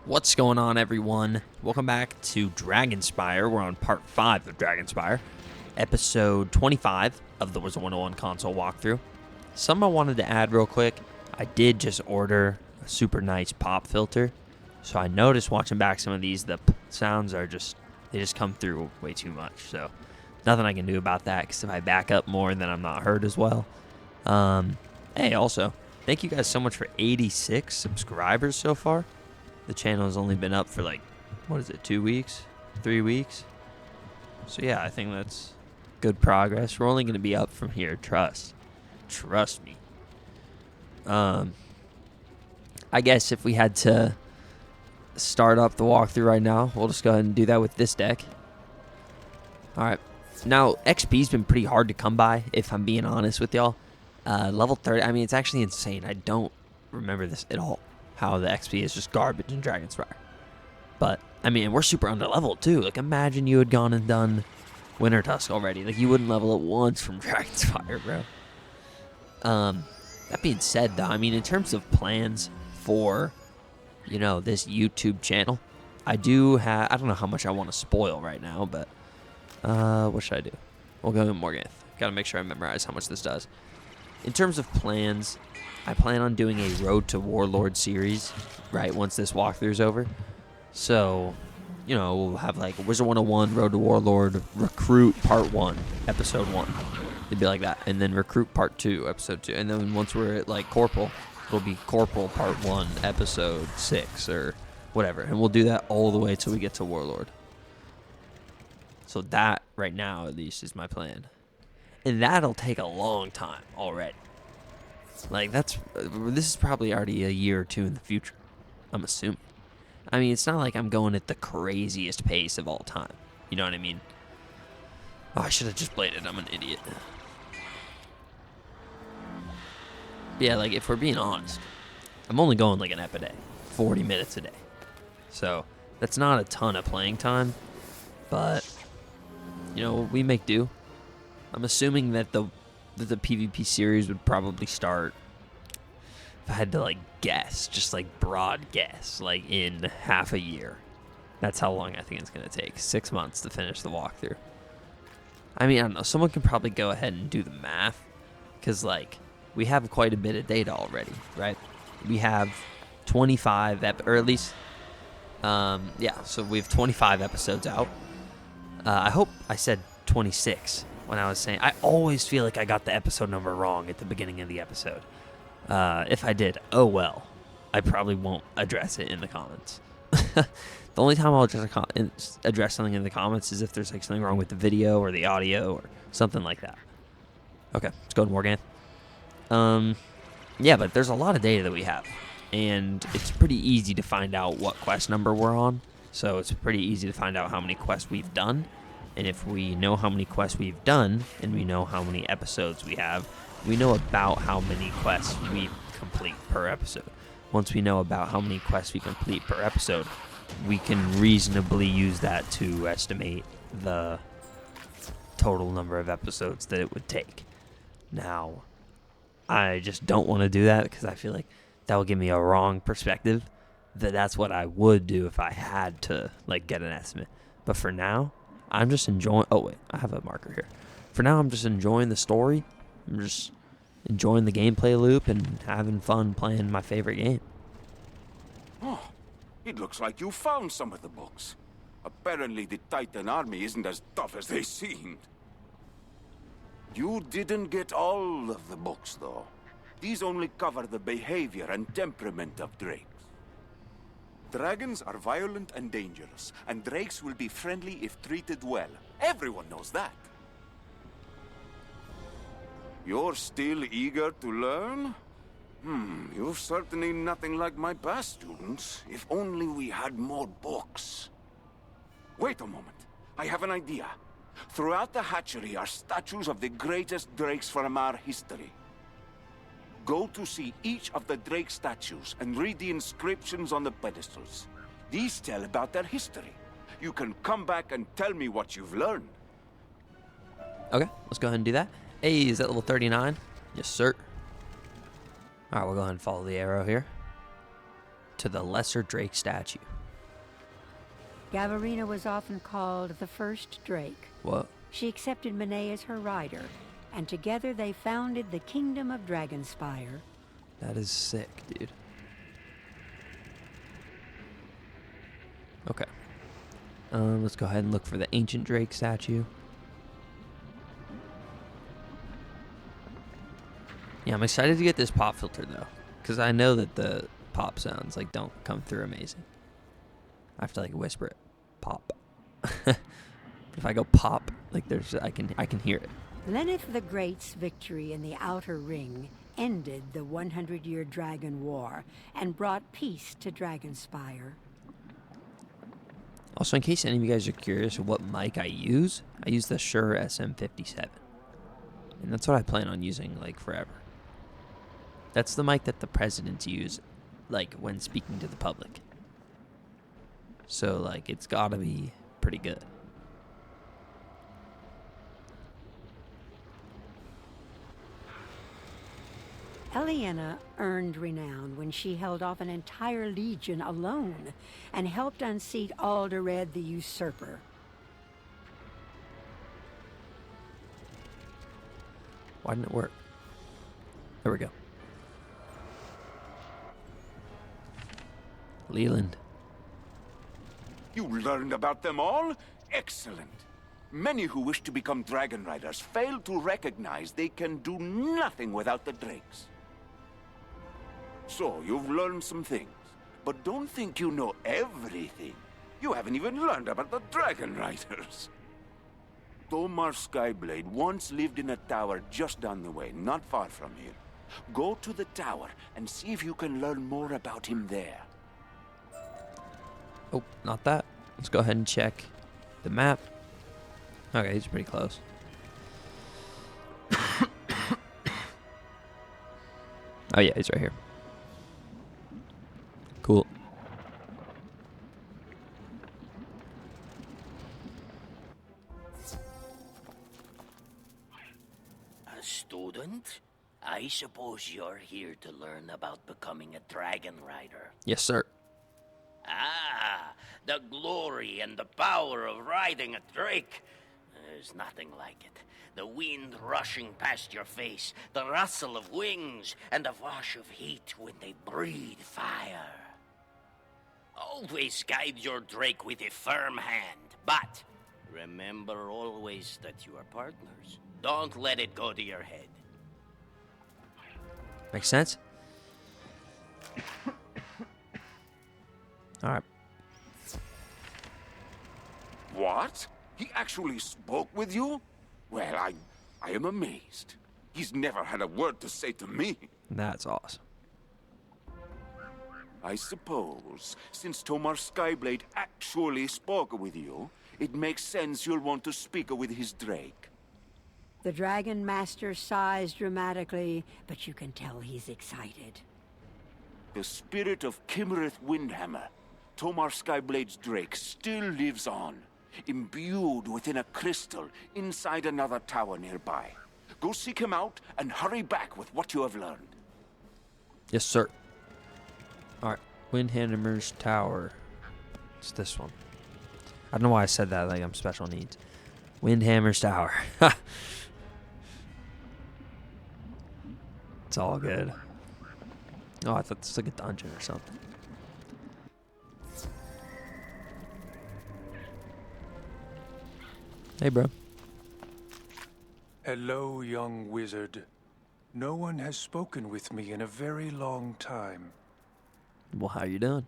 What's going on, everyone? Welcome back to Dragonspyre. We're on part 5 of Dragonspyre, episode 25 of the Wizard101 console walkthrough. Something I wanted to add real quick. I did just order a super nice pop filter, so I noticed watching back some of these, the sounds are they just come through way too much. So nothing I can do about that, because if I back up more, then I'm not heard as well. Hey, also, thank you guys so much for 86 subscribers so far. The channel has only been up for 2 weeks? 3 weeks? So yeah, I think that's good progress. We're only going to be up from here, trust me. I guess if we had to start up the walkthrough right now, we'll just go ahead and do that with this deck. Alright, now XP's been pretty hard to come by, if I'm being honest with y'all. Level 30, I mean, it's actually insane. I don't remember this at all, how the XP is just garbage in Dragonspyre. But, I mean, we're super under-leveled, too. Like, imagine you had gone and done Winter Tusk already. Like, you wouldn't level it once from Dragonspyre, bro. That being said, though, I mean, in terms of plans for, this YouTube channel, I do have, I don't know how much I want to spoil right now, but, what should I do? We'll go in Morganth. Gotta make sure I memorize how much this does. In terms of plans, I plan on doing a Road to Warlord series, right, once this walkthrough is over. So, we'll have Wizard101, Road to Warlord, Recruit Part 1, Episode 1. It'd be like that. And then Recruit Part 2, Episode 2. And then once we're at, Corporal, it'll be Corporal Part 1, Episode 6, or whatever. And we'll do that all the way till we get to Warlord. So that, right now, at least, is my plan. And that'll take a long time already. This is probably already a year or two in the future, I'm assuming. I mean, it's not like I'm going at the craziest pace of all time. You know what I mean? Oh, I should have just bladed. I'm an idiot. Yeah, if we're being honest, I'm only going an ep a day, 40 minutes a day. So, that's not a ton of playing time, but, we make do. I'm assuming that the PvP series would probably start, if I had to guess, just broad guess, in half a year. That's how long I think it's going to take. 6 months to finish the walkthrough. I mean, I don't know. Someone can probably go ahead and do the math, because we have quite a bit of data already, right? We have 25 or at least, so we have 25 episodes out. I hope I said 26 when I was saying. I always feel like I got the episode number wrong at the beginning of the episode. If I did, oh well. I probably won't address it in the comments. The only time I'll address something in the comments is if there's something wrong with the video or the audio or something like that. Okay, let's go to Morganth. Yeah, but there's a lot of data that we have, and it's pretty easy to find out what quest number we're on. So it's pretty easy to find out how many quests we've done. And if we know how many quests we've done, and we know how many episodes we have, we know about how many quests we complete per episode. Once we know about how many quests we complete per episode, we can reasonably use that to estimate the total number of episodes that it would take. Now, I just don't want to do that, because I feel like that will give me a wrong perspective. That's what I would do if I had to get an estimate. But for now, I'm just enjoying... Oh, wait. I have a marker here. For now, I'm just enjoying the story. I'm just enjoying the gameplay loop and having fun playing my favorite game. Oh, it looks like you found some of the books. Apparently, the Titan army isn't as tough as they seemed. You didn't get all of the books, though. These only cover the behavior and temperament of drakes. Dragons are violent and dangerous, and drakes will be friendly if treated well. Everyone knows that. You're still eager to learn? You're certainly nothing like my past students. If only we had more books. Wait a moment. I have an idea. Throughout the hatchery are statues of the greatest drakes from our history. Go to see each of the drake statues and read the inscriptions on the pedestals. These tell about their history. You can come back and tell me what you've learned. Okay, let's go ahead and do that. Hey, is that level 39? Yes, sir. Alright, we'll go ahead and follow the arrow here. to the lesser Drake statue. Gavarina was often called the first Drake. What? She accepted Monet as her rider, and together they founded the Kingdom of Dragonspyre. That is sick, dude. Okay. Let's go ahead and look for the ancient Drake statue. Yeah, I'm excited to get this pop filter though, because I know that the pop sounds like don't come through amazing. I have to like whisper it, pop. But if I go pop, like I can hear it. Lenneth the Great's victory in the Outer Ring ended the 100-year Dragon War and brought peace to Dragonspyre. Also, in case any of you guys are curious what mic I use the Shure SM57. And that's what I plan on using, like, forever. That's the mic that the presidents use, like, when speaking to the public. So, like, it's gotta be pretty good. Eliana earned renown when she held off an entire legion alone and helped unseat Alderred the Usurper. Why didn't it work? There we go. Leland. You learned about them all? Excellent. Many who wish to become Dragon Riders fail to recognize they can do nothing without the Drakes. So, you've learned some things, but don't think you know everything. You haven't even learned about the Dragon Riders. Tomar Skyblade once lived in a tower just down the way, not far from here. Go to the tower and see if you can learn more about him there. Oh, not that. Let's go ahead and check the map. Okay, he's pretty close. Oh yeah, he's right here. Cool. A student? I suppose you're here to learn about becoming a Dragon Rider. Yes, sir. Ah, the glory and the power of riding a Drake. There's nothing like it. The wind rushing past your face, the rustle of wings, and the wash of heat when they breathe fire. Always guide your Drake with a firm hand, but remember always that you are partners. Don't let it go to your head. Makes sense? Alright. What? He actually spoke with you? Well, I am amazed. He's never had a word to say to me. That's awesome. I suppose, since Tomar Skyblade actually spoke with you, it makes sense you'll want to speak with his Drake. The Dragon Master sighs dramatically, but you can tell he's excited. The spirit of Kimmereth Windhammer, Tomar Skyblade's Drake, still lives on, imbued within a crystal inside another tower nearby. Go seek him out and hurry back with what you have learned. Yes, sir. Alright. Windhammer's Tower. It's this one. I don't know why I said that like I'm special needs. Windhammer's Tower. It's all good. Oh, I thought this was like a dungeon or something. Hey, bro. Hello, young wizard. No one has spoken with me in a very long time. Well, how you doing?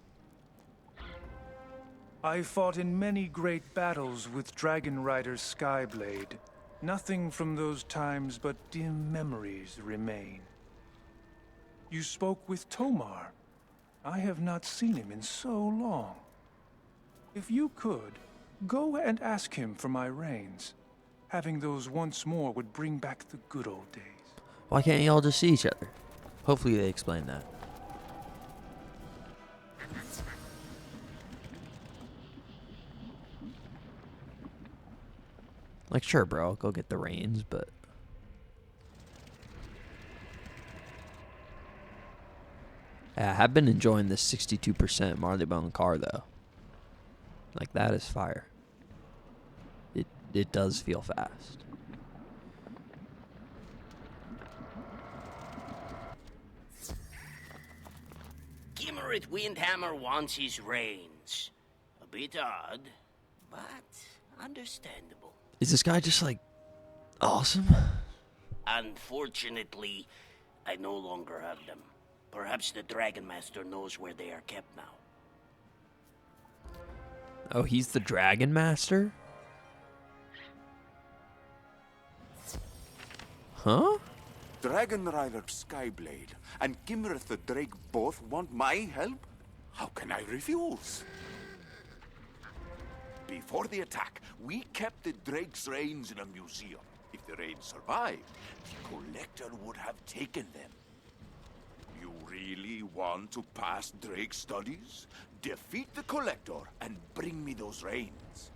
I fought in many great battles with Dragon Rider Skyblade. Nothing from those times but dim memories remain. You spoke with Tomar. I have not seen him in so long. If you could, go and ask him for my reins. Having those once more would bring back the good old days. Why can't you all just see each other? Hopefully they explain that. Like, sure, bro, I'll go get the reins, but... Yeah, I have been enjoying this 62% Marleybone car, though. Like, that is fire. It does feel fast. Kimmerit Windhammer wants his reins. A bit odd, but understandable. Is this guy just, like, awesome? Unfortunately, I no longer have them. Perhaps the Dragon Master knows where they are kept now. Oh, he's the Dragon Master? Huh? Dragon Rider Skyblade and Kimmereth the Drake both want my help? How can I refuse? Before the attack, we kept the Drake's reins in a museum. If the reins survived, the Collector would have taken them. You really want to pass Drake studies? Defeat the Collector and bring me those reins.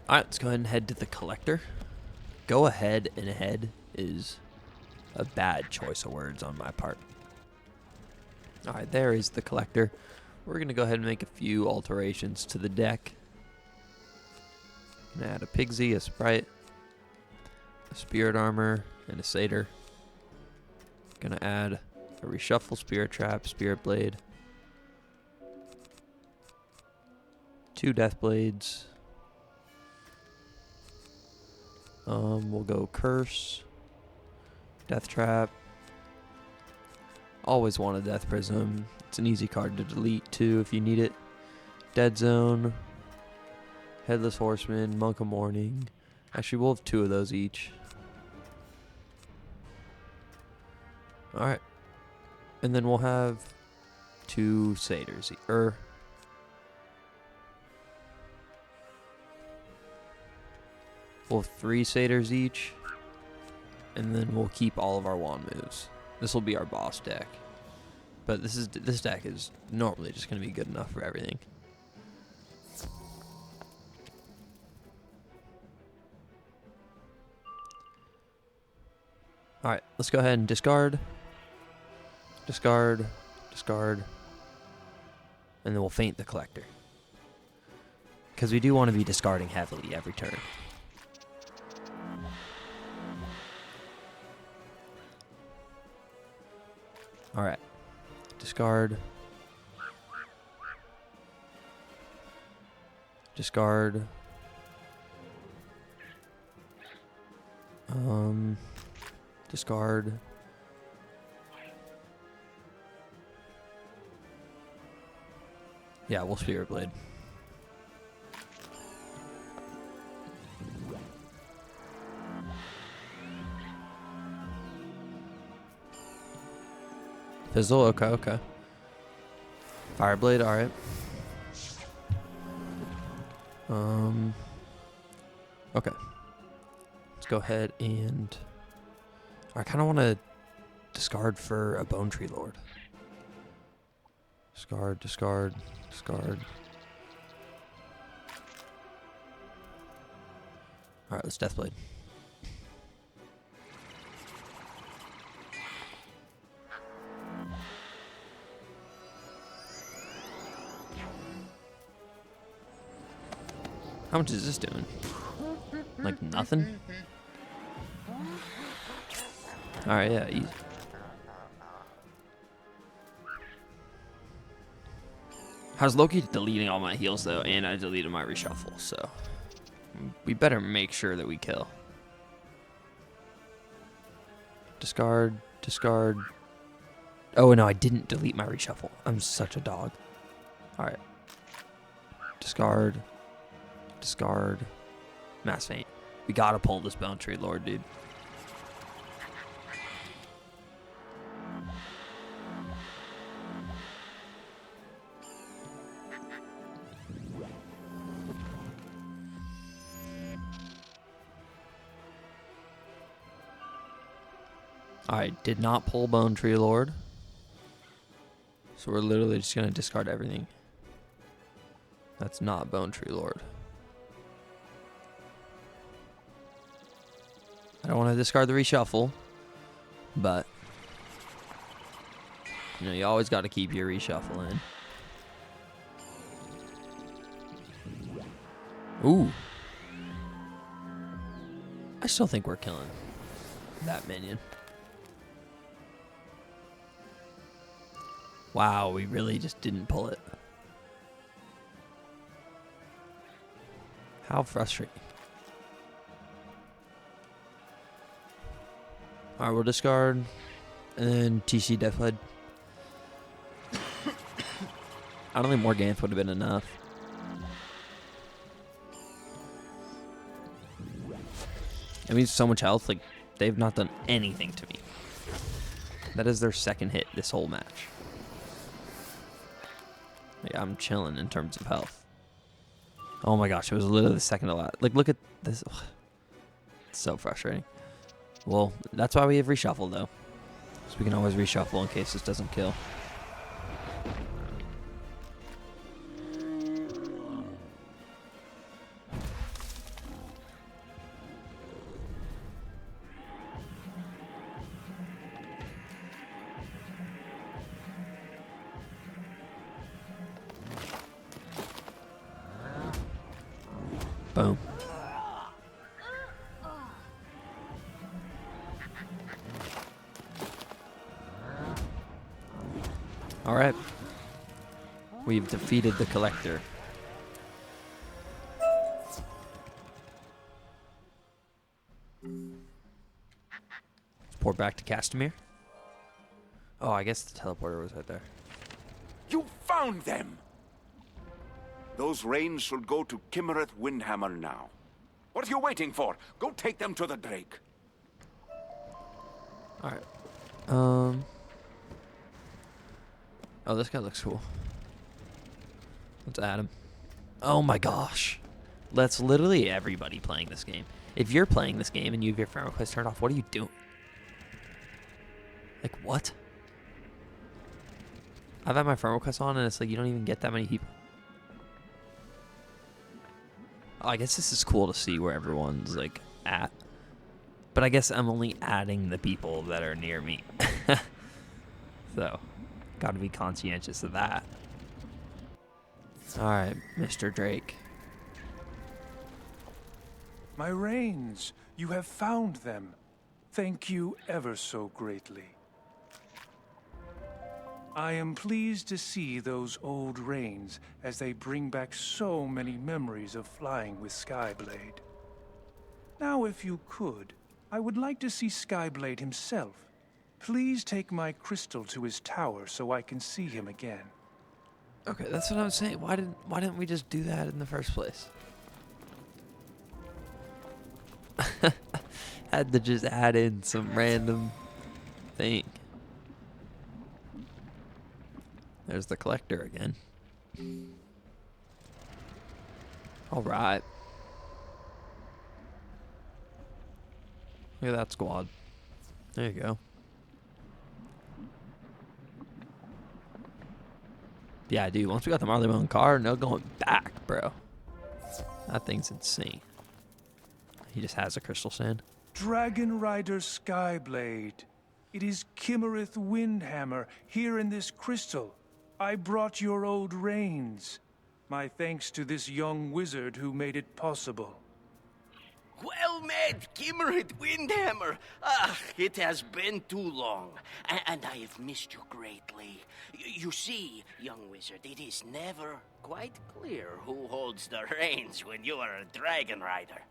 Alright, let's go ahead and head to the Collector. Go ahead and head is a bad choice of words on my part. Alright, there is the Collector. We're going to go ahead and make a few alterations to the deck. Gonna add a Pigsy, a Sprite, a Spirit Armor, and a Satyr. Gonna add a Reshuffle Spirit Trap, Spirit Blade, 2 Death Blades. We'll go Curse, Death Trap. Always want a Death Prism. It's an easy card to delete too if you need it. Dead Zone, Headless Horseman, Monk of Mourning. Actually, we'll have 2 of those each. Alright. And then we'll have 2 Satyrs. We'll have 3 Satyrs each. And then we'll keep all of our wand moves. This will be our boss deck. But this deck is normally just going to be good enough for everything. Alright, let's go ahead and discard. Discard. Discard. And then we'll feint the Collector. Because we do want to be discarding heavily every turn. Alright. Discard. Discard. Discard. Yeah, we'll Spirit Blade. Fizzle, okay. Fireblade, alright. Okay. Let's go ahead and... I kind of want to discard for a Bone Tree Lord. Discard, discard, discard. Alright, let's Deathblade. How much is this doing? Like nothing? Alright, yeah, easy. How's Loki deleting all my heals though, and I deleted my reshuffle, so we better make sure that we kill. Discard, discard. Oh no, I didn't delete my reshuffle. I'm such a dog. Alright. Discard. Discard. Mass Feint. We gotta pull this Bone Tree Lord, dude. Alright, did not pull Bone Tree Lord. So we're literally just gonna discard everything. That's not Bone Tree Lord. I don't want to discard the reshuffle, but You know, you always got to keep your reshuffle in. Ooh. I still think we're killing that minion. Wow, we really just didn't pull it. How frustrating. Alright, we'll discard. And then TC Deathblade. I don't think Morganth would have been enough. I mean, so much health. Like, they've not done anything to me. That is their second hit this whole match. Yeah, I'm chilling in terms of health. Oh my gosh, it was literally the second to last. Like, look at this. It's so frustrating. Well, that's why we have reshuffle, though. So we can always reshuffle in case this doesn't kill. Boom. All right. We've defeated the Collector. Pour back to Castamere. Oh, I guess the teleporter was right there. You found them! Those reins should go to Kimmereth Windhammer now. What are you waiting for? Go take them to the Drake. Alright. Oh, this guy looks cool. Let's add him. Oh my gosh. That's literally everybody playing this game. If you're playing this game and you have your friend request turned off, what are you doing? Like, what? I've had my friend request on and it's like you don't even get that many people. Oh, I guess this is cool to see where everyone's like at. But I guess I'm only adding the people that are near me. So, gotta be conscientious of that. Alright, Mr. Drake. My reins, you have found them. Thank you ever so greatly. I am pleased to see those old reins as they bring back so many memories of flying with Skyblade. Now, if you could, I would like to see Skyblade himself. Please take my crystal to his tower so I can see him again. Okay, that's what I was saying. Why didn't we just do that in the first place? Had to just add in some random thing. There's the Collector again. Alright. Look at that squad. There you go. Yeah, dude, once we got the Marley Bone card, no going back, bro. That thing's insane. He just has a crystal sand. Dragon Rider Skyblade. It is Kimmereth Windhammer here in this crystal. I brought your old reins. My thanks to this young wizard who made it possible. Well met, Kimmereth Windhammer. Ah, it has been too long, and I have missed you greatly. You see, young wizard, it is never quite clear who holds the reins when you are a dragon rider.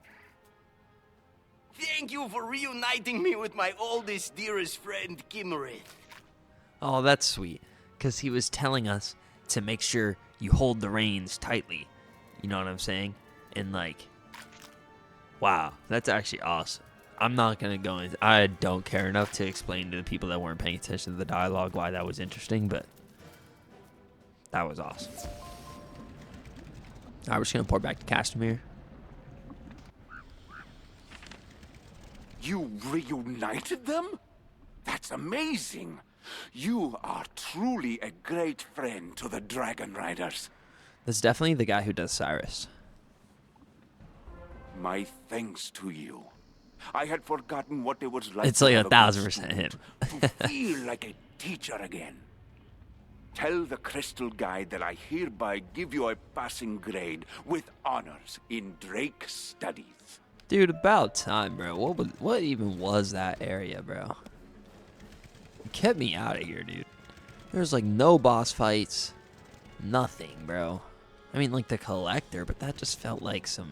Thank you for reuniting me with my oldest, dearest friend, Kimmereth. Oh, that's sweet. Because he was telling us to make sure you hold the reins tightly. You know what I'm saying? And like, wow, that's actually awesome. I'm not going to go into... I don't care enough to explain to the people that weren't paying attention to the dialogue why that was interesting, but that was awesome. Alright, we're just going to pour back to Castamere. You reunited them? That's amazing. You are truly a great friend to the Dragon Riders. That's definitely the guy who does Cyrus. My thanks to you. I had forgotten what it was like. It's like to have 1000% good him. student, to feel like a teacher again. Tell the Crystal Guide that I hereby give you a passing grade with honors in Drake studies. Dude, about time, bro. What even was that area, bro? Get me out of here, dude. There's like no boss fights. Nothing, bro. I mean, like the Collector, but that just felt like some...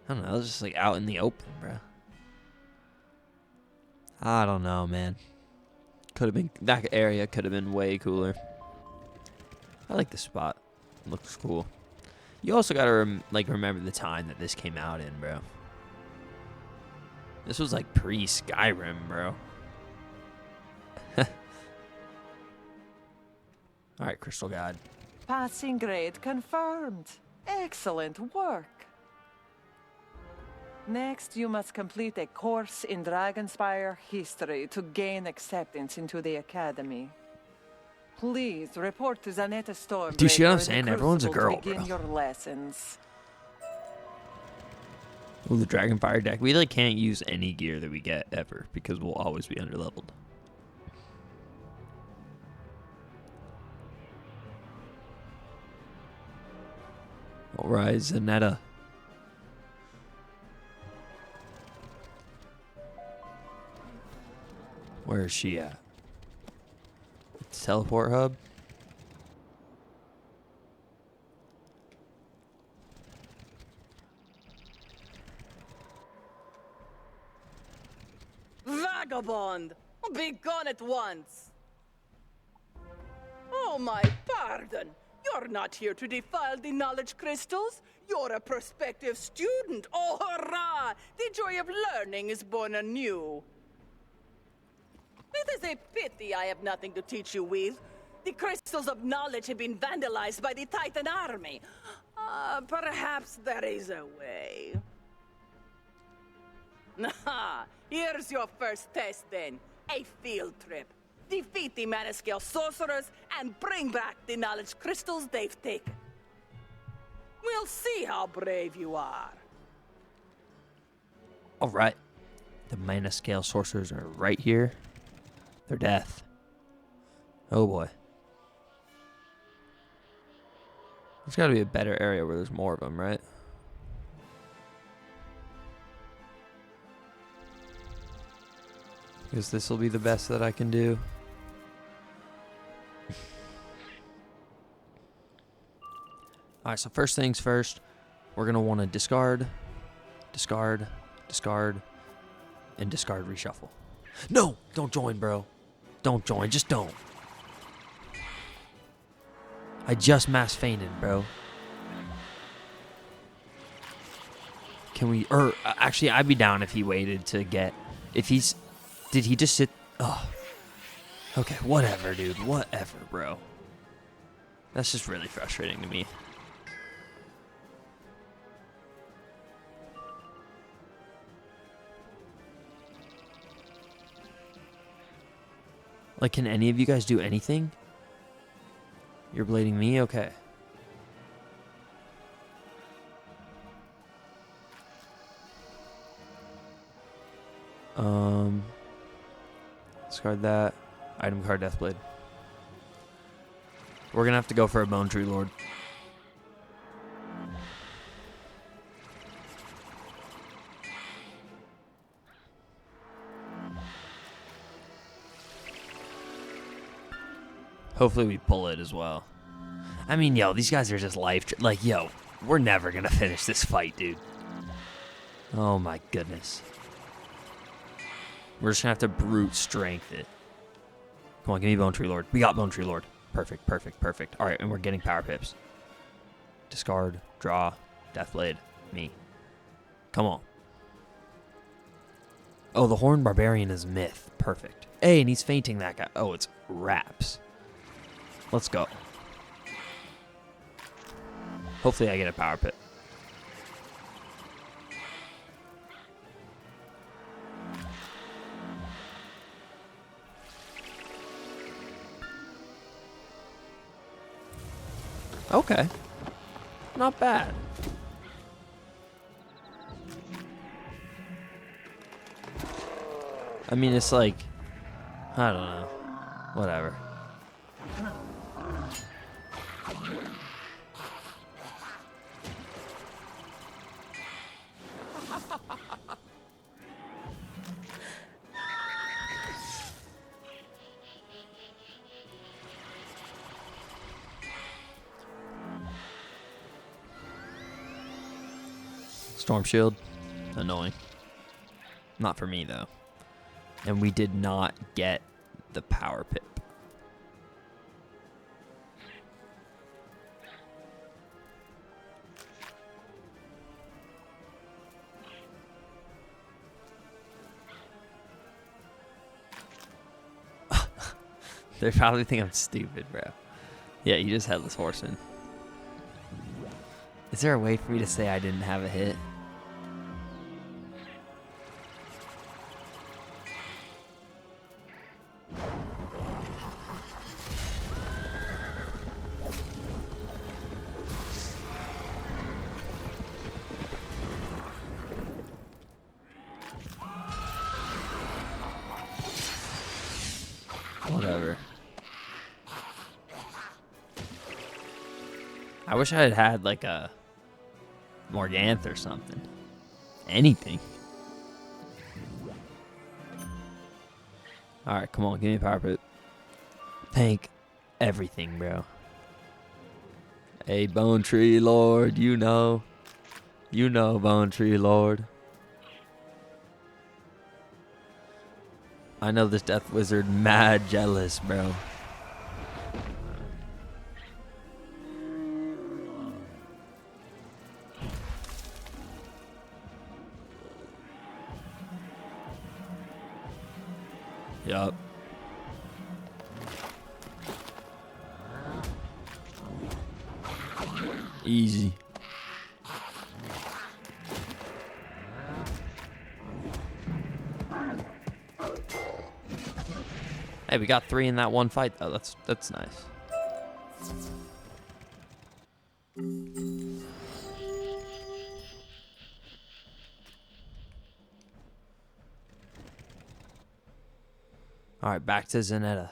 I don't know, it was just like out in the open, bro. I don't know, man. Could have been... That area could have been way cooler. I like the spot. It looks cool. You also gotta remember the time that this came out in, bro. This was like pre-Skyrim, bro. Alright, Crystal God. Passing grade confirmed. Excellent work. Next, you must complete a course in Dragonspyre history to gain acceptance into the academy. Please report to Zanetta Stormbreaker. Do you see what I'm saying? Everyone's a girl, begin bro. your lessons. Ooh, the Dragonspyre deck. We like can't use any gear that we get ever because we'll always be underleveled. Alright, Zanetta. Where is she at? Teleport hub? Vagabond! Be gone at once! Oh, my pardon! You're not here to defile the knowledge crystals. You're a prospective student. Oh, hurrah! The joy of learning is born anew. It is a pity I have nothing to teach you with. The crystals of knowledge have been vandalized by the Titan army. Perhaps there is a way. Here's your first test then. A field trip. Defeat the Manascale sorcerers and bring back the knowledge crystals they've taken. We'll see how brave you are. Alright. The Manascale sorcerers are right here. They're death. Oh boy. There's gotta be a better area where there's more of them, right? Because this will be the best that I can do. Alright, so first things first, we're going to want to discard, and discard reshuffle. No! Don't join, bro. Don't join. Just don't. I just mass fainted, bro. Can we... actually, I'd be down if he waited to get... If he's... Did he just sit... Oh. Okay, whatever, dude. Whatever, bro. That's just really frustrating to me. Like, can any of you guys do anything? You're blading me? Okay. Discard that. Item card, Deathblade. We're gonna have to go for a Bone Tree Lord. Hopefully we pull it as well. I mean, yo, these guys are just like, yo, we're never gonna finish this fight, dude. Oh my goodness. We're just gonna have to brute strength it. Come on, give me Bone Tree Lord. We got Bone Tree Lord. Perfect, perfect, perfect. Alright, and we're getting power pips. Discard, draw, Deathblade, me. Come on. Oh, the Horned Barbarian is myth. Perfect. Hey, and he's fainting that guy. Oh, it's wraps. Let's go. Hopefully I get a power pit. Okay. Not bad. I mean, it's like... I don't know. Whatever. Storm shield. Annoying. Not for me, though. And we did not get the power pip. They probably think I'm stupid, bro. Yeah, you just headless horseman. Is there a way for me to say I didn't have a hit? Whatever. I wish I had had like a Morganth or something. Anything. Alright, come on, give me a power pip. Thank everything, bro. Hey, Bone Tree Lord, you know. You know, Bone Tree Lord. I know this Death Wizard mad jealous, bro. Yup. Easy. Hey, we got 3 in that one fight though. That's nice. Alright, back to Zanetta.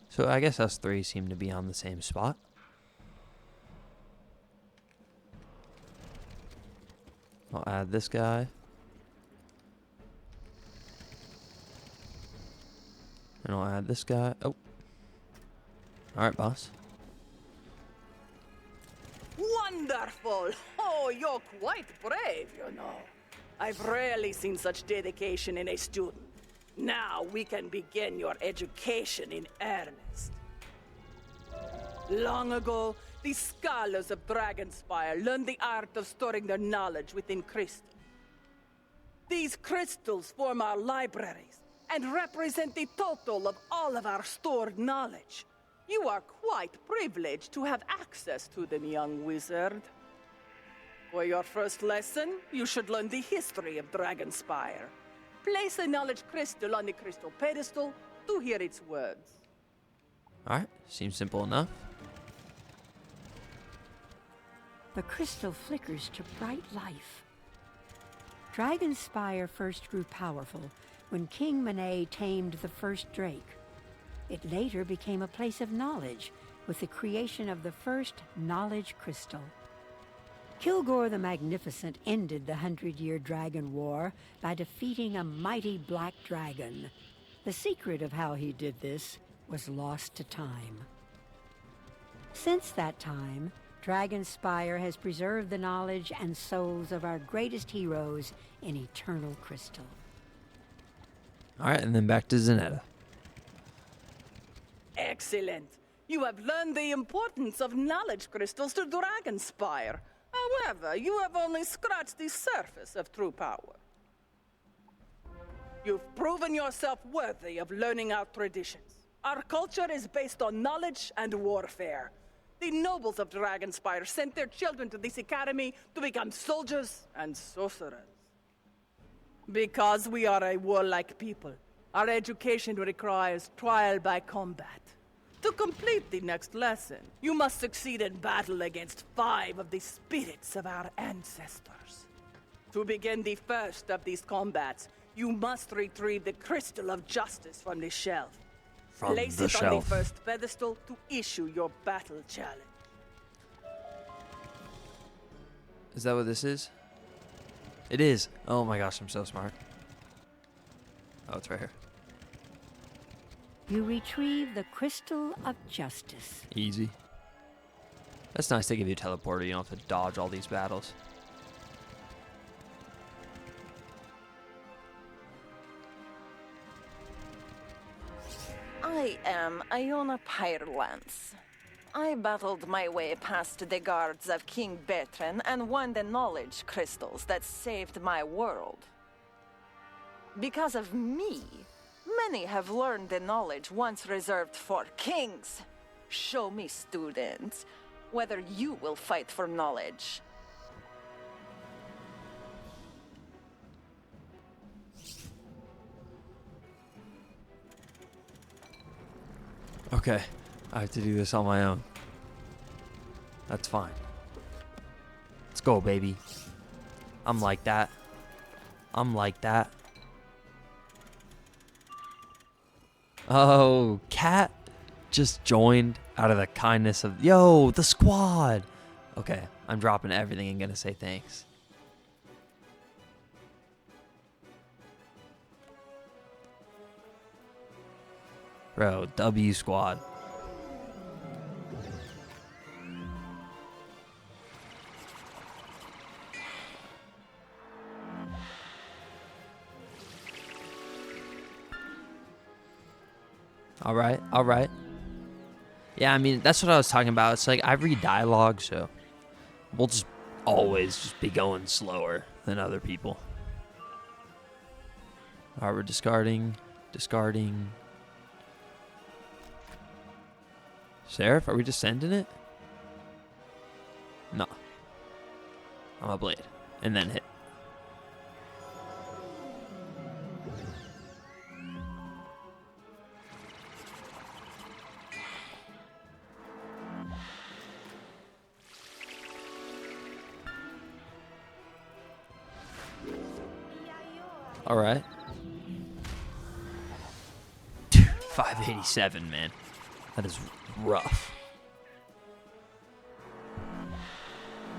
So I guess us 3 seem to be on the same spot. I'll add this guy. And I'll add this guy. Oh. Alright, boss. Wonderful! Oh, you're quite brave, you know. I've rarely seen such dedication in a student. Now we can begin your education in earnest. Long ago, the scholars of Dragonspyre learned the art of storing their knowledge within crystals. These crystals form our libraries and represent the total of all of our stored knowledge. You are quite privileged to have access to them, young wizard. For your first lesson, you should learn the history of Dragonspyre. Place a knowledge crystal on the crystal pedestal to hear its words. Alright, seems simple enough. The crystal flickers to bright life. Dragonspyre first grew powerful when King Monet tamed the first drake. It later became a place of knowledge with the creation of the first knowledge crystal. Kilgore the Magnificent ended the 100-year Dragon War by defeating a mighty black dragon. The secret of how he did this was lost to time. Since that time, Dragonspyre has preserved the knowledge and souls of our greatest heroes in eternal crystal. Alright, and then back to Zanetta. Excellent. You have learned the importance of knowledge crystals to Dragonspyre. However, you have only scratched the surface of true power. You've proven yourself worthy of learning our traditions. Our culture is based on knowledge and warfare. The nobles of Dragonspyre sent their children to this academy to become soldiers and sorcerers. Because we are a warlike people, our education requires trial by combat. To complete the next lesson, you must succeed in battle against 5 of the spirits of our ancestors. To begin the first of these combats, you must retrieve the Crystal of Justice from the shelf. Place it on the first pedestal to issue your battle challenge. Is that what this is? It is. Oh my gosh, I'm so smart. Oh, it's right here. You retrieve the Crystal of Justice. Easy. That's nice they give you a teleporter. You don't have to dodge all these battles. I am Iona Pyrelance. I battled my way past the guards of King Bertrand and won the knowledge crystals that saved my world. Because of me, many have learned the knowledge once reserved for kings. Show me, students, whether you will fight for knowledge. Okay, I have to do this on my own. That's fine. Let's go, baby. I'm like that. I'm like that. Oh, Cat just joined out of the kindness of... Yo, the squad! Okay, I'm dropping everything and gonna say thanks. Bro, W squad. All right, all right. Yeah, I mean, that's what I was talking about. It's like I read dialogue, so we'll just always just be going slower than other people. All right, we're discarding. Seraph, are we just sending it? No. I'm a blade. And then hit. All right. 587, man. That is rough.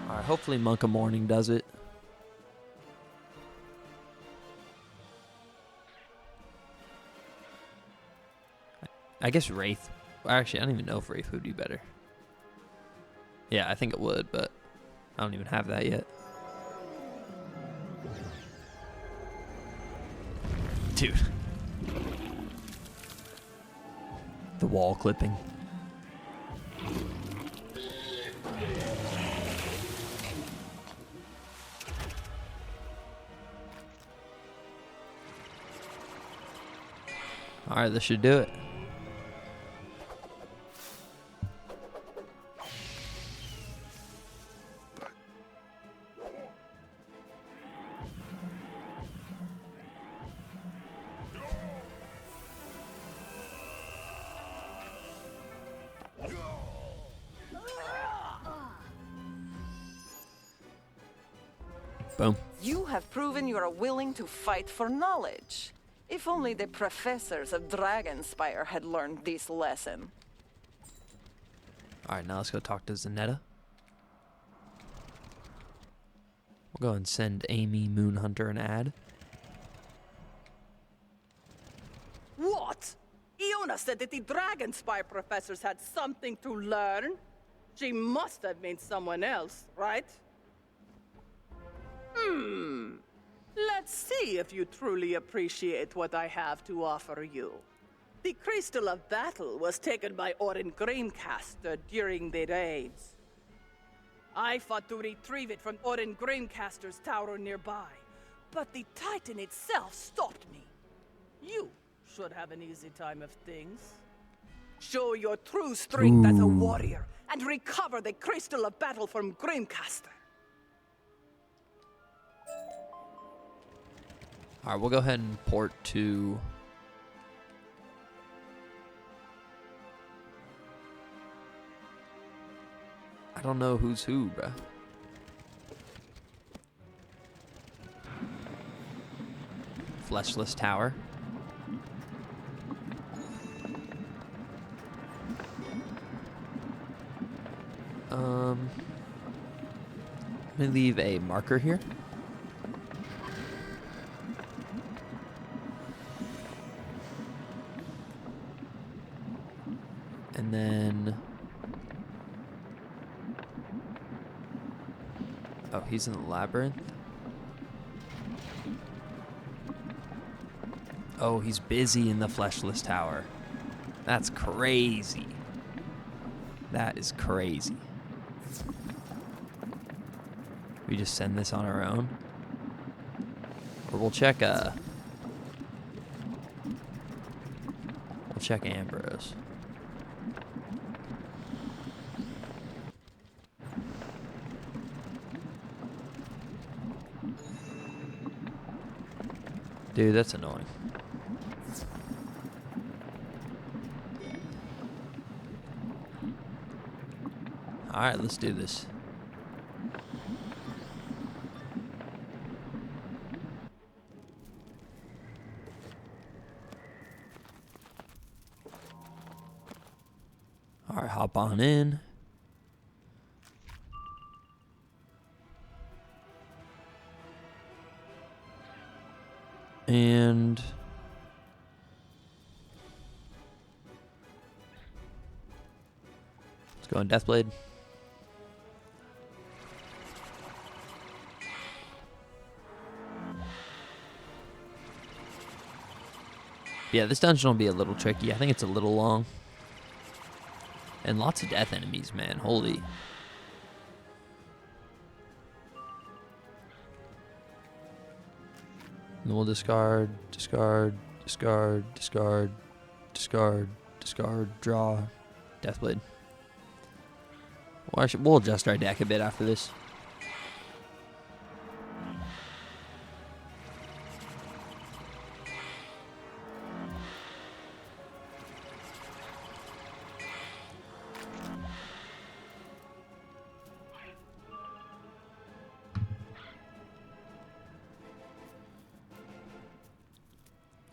All right, hopefully Monk of Morning does it. I guess Wraith. Actually, I don't even know if Wraith would be better. Yeah, I think it would, but I don't even have that yet. Dude. The wall clipping. All right, this should do it. Boom. You have proven you are willing to fight for knowledge. If only the professors of Dragonspyre had learned this lesson. All right, now let's go talk to Zanetta. We'll go and send Amy Moonhunter an ad. What? Iona said that the Dragonspyre professors had something to learn. She must have meant someone else, right? Let's see if you truly appreciate what I have to offer you. The Crystal of Battle was taken by Orin Graincaster during the raids. I fought to retrieve it from Orin Graincaster's tower nearby, but the Titan itself stopped me. You should have an easy time of things. Show your true strength as a warrior and recover the Crystal of Battle from Graincaster. All right, we'll go ahead and port to... I don't know who's who, bruh. Fleshless Tower. Let me leave a marker here. And then... Oh, he's in the labyrinth? Oh, he's busy in the Fleshless Tower. That's crazy. That is crazy. We just send this on our own? Or we'll check, Ambrose. Dude, that's annoying. Alright, let's do this. Alright, hop on in. And let's go on Deathblade. Yeah, this dungeon will be a little tricky. I think it's a little long. And lots of death enemies, man. Holy. And we'll discard, discard, discard, discard, discard, discard, draw, Deathblade. Well, we'll adjust our deck a bit after this.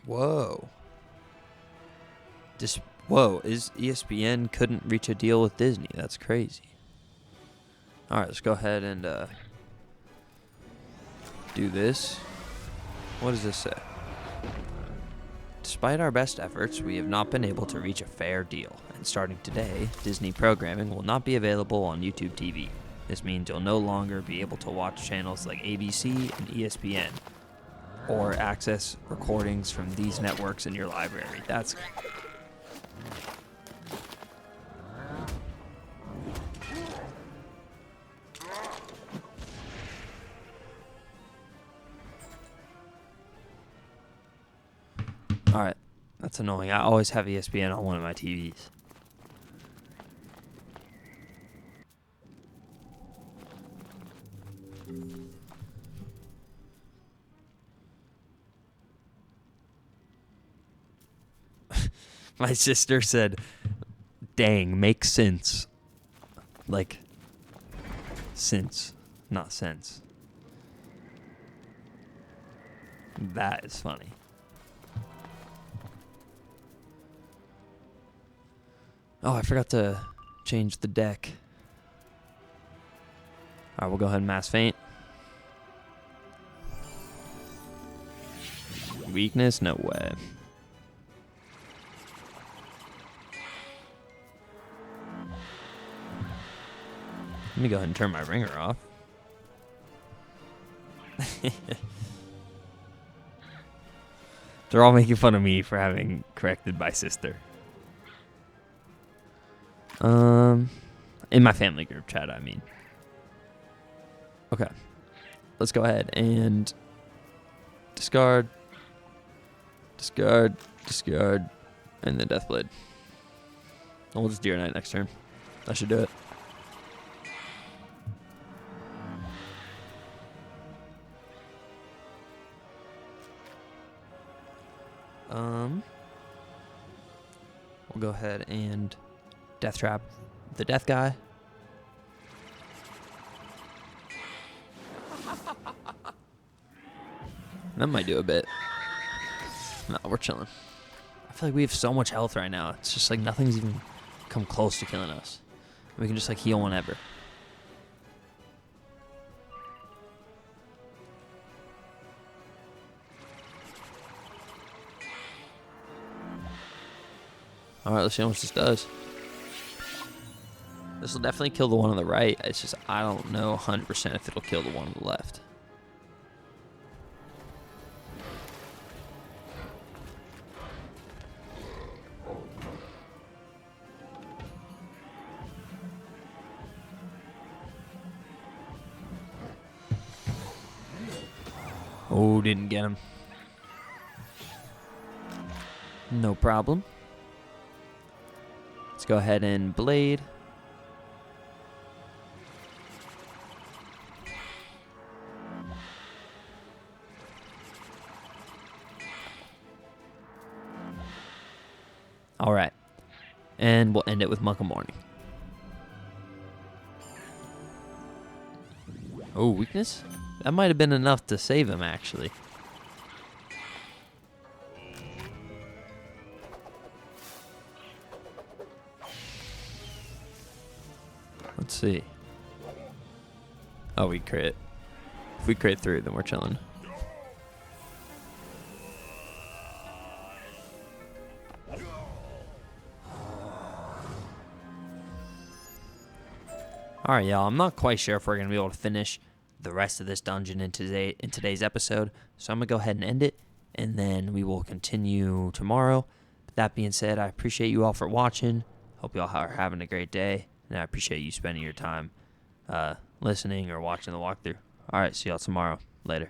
Whoa. Whoa, ESPN couldn't reach a deal with Disney. That's crazy. Alright, let's go ahead and do this. What does this say? Despite our best efforts, we have not been able to reach a fair deal. And starting today, Disney programming will not be available on YouTube TV. This means you'll no longer be able to watch channels like ABC and ESPN. Or access recordings from these networks in your library. That's... Alright, that's annoying. I always have ESPN on one of my TVs. My sister said, dang, makes sense. Like, sense, not sense. That is funny. Oh, I forgot to change the deck. Alright, we'll go ahead and Mass Faint. Weakness? No way. Let me go ahead and turn my ringer off. They're all making fun of me for having corrected my sister. In my family group chat, I mean. Okay. Let's go ahead and discard, discard, discard, and then Deathblade. And we'll just Deer Knight next turn. That should do it. We'll go ahead and Death Trap the Death Guy. That might do a bit. No, we're chilling. I feel like we have so much health right now. It's just like nothing's even come close to killing us. We can just like heal whenever. Alright, let's see how much this does. This will definitely kill the one on the right. It's just, I don't know 100% if it'll kill the one on the left. Oh, didn't get him. No problem. Let's go ahead and blade. All right. And we'll end it with Monk of Morning. Oh, weakness? That might have been enough to save him, actually. Let's see. Oh, we crit. If we crit through, then we're chilling. Alright, y'all. I'm not quite sure if we're going to be able to finish the rest of this dungeon in today's episode. So I'm going to go ahead and end it. And then we will continue tomorrow. That being said, I appreciate you all for watching. Hope you all are having a great day. And I appreciate you spending your time listening or watching the walkthrough. Alright, see y'all tomorrow. Later.